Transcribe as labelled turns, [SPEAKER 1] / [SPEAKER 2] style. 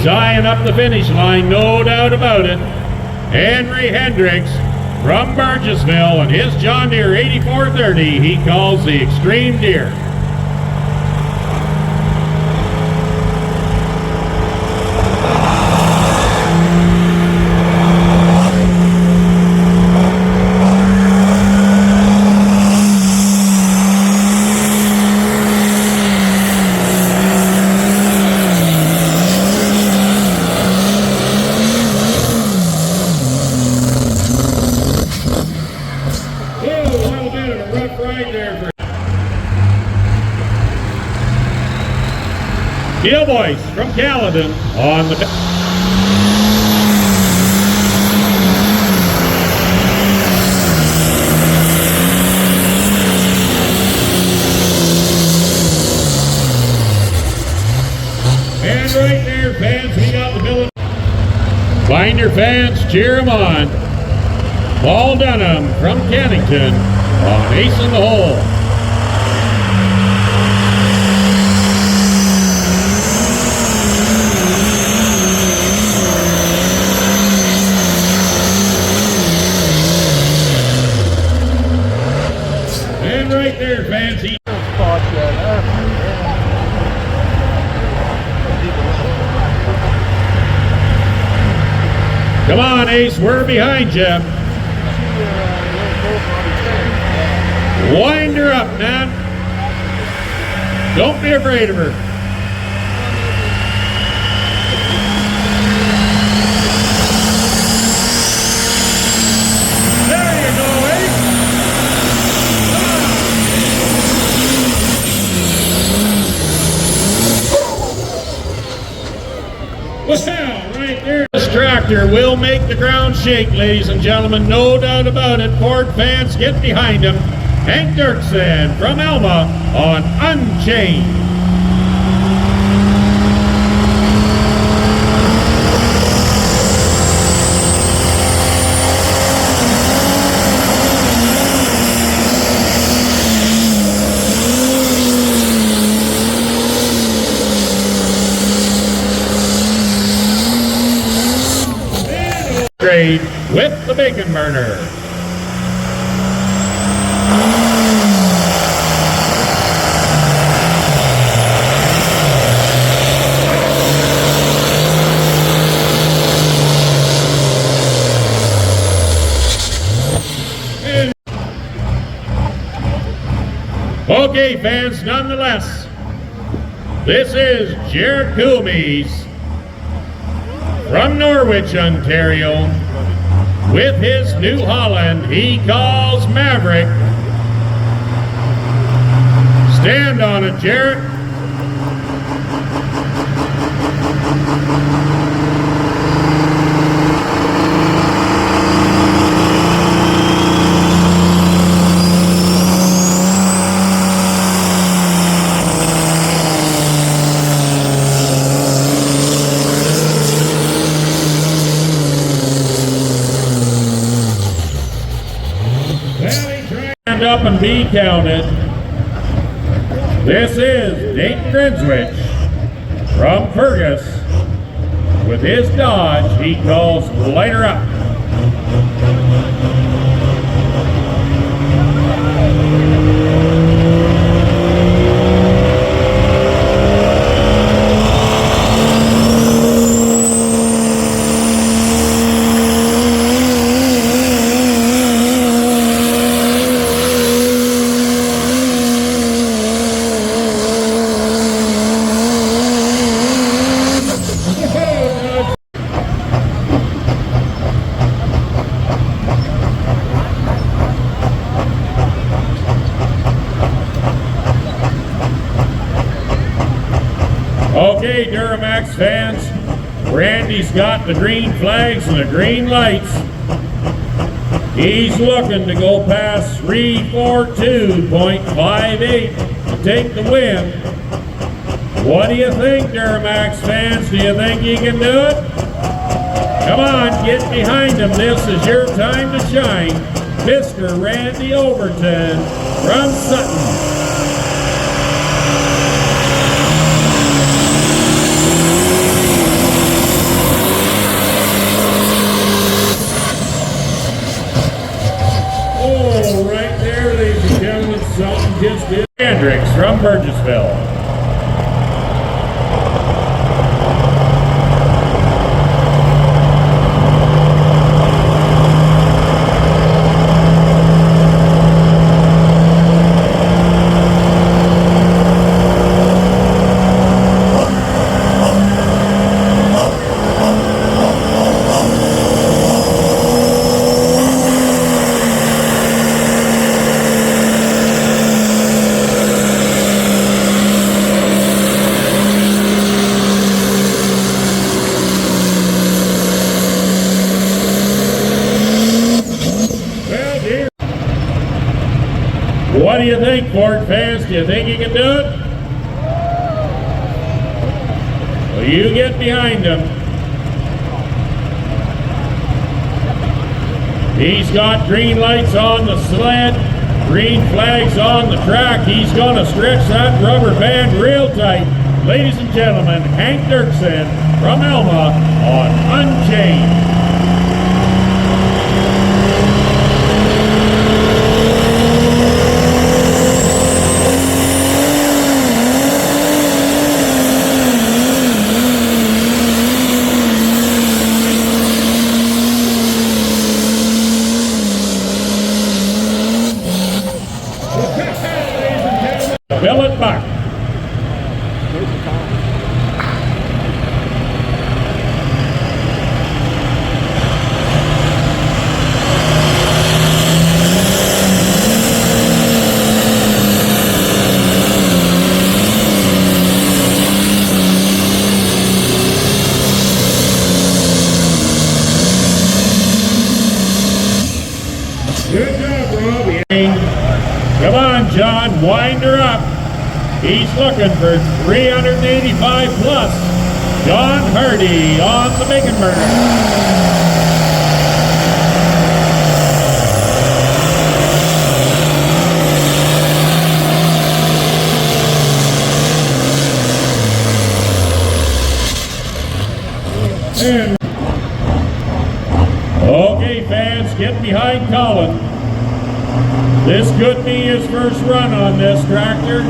[SPEAKER 1] tying up the finish line, no doubt about it. Henry Hendricks from Burgessville and his John Deere 8430 he calls the Extreme Deer. Deal Boys from Caledon on the and right there, fans, we got the village. Binder fans, cheer them on. Paul Dunham from Kennington on Ace in the Hole. Right there, fancy. Come on, Ace, we're behind you. Wind her up, man. Don't be afraid of her. Well, right there, this tractor will make the ground shake, ladies and gentlemen, no doubt about it. Ford fans, get behind him. Hank Dirksen from Alma on Unchained. With the bacon burner. Okay, fans, nonetheless, this is Jared Coomies from Norwich, Ontario, with his New Holland he calls Maverick. Stand on it, Jarrett. Up and be counted. This is Drayton from Fergus with his Dodge he calls Light Her Up. Okay, Duramax fans, Randy's got the green flags and the green lights. He's looking to go past 342.58 to take the win. What do you think, Duramax fans? Do you think he can do it? Come on, get behind him. This is your time to shine. Mr. Randy Overton from Sutton. to Hendricks from Burgessville. What do you think, Ford fans? Do you think he can do it? Well, you get behind him. He's got green lights on the sled, green flags on the track. He's going to stretch that rubber band real tight. Ladies and gentlemen, Hank Dirksen from Alma on Unchained. Billet Buck. Good job, Robbie. Come on, John, wind her up. He's looking for 385 plus. John Hardy on the Bacon Burner. Okay, fans, get behind Colin. This could be his first run on this tractor.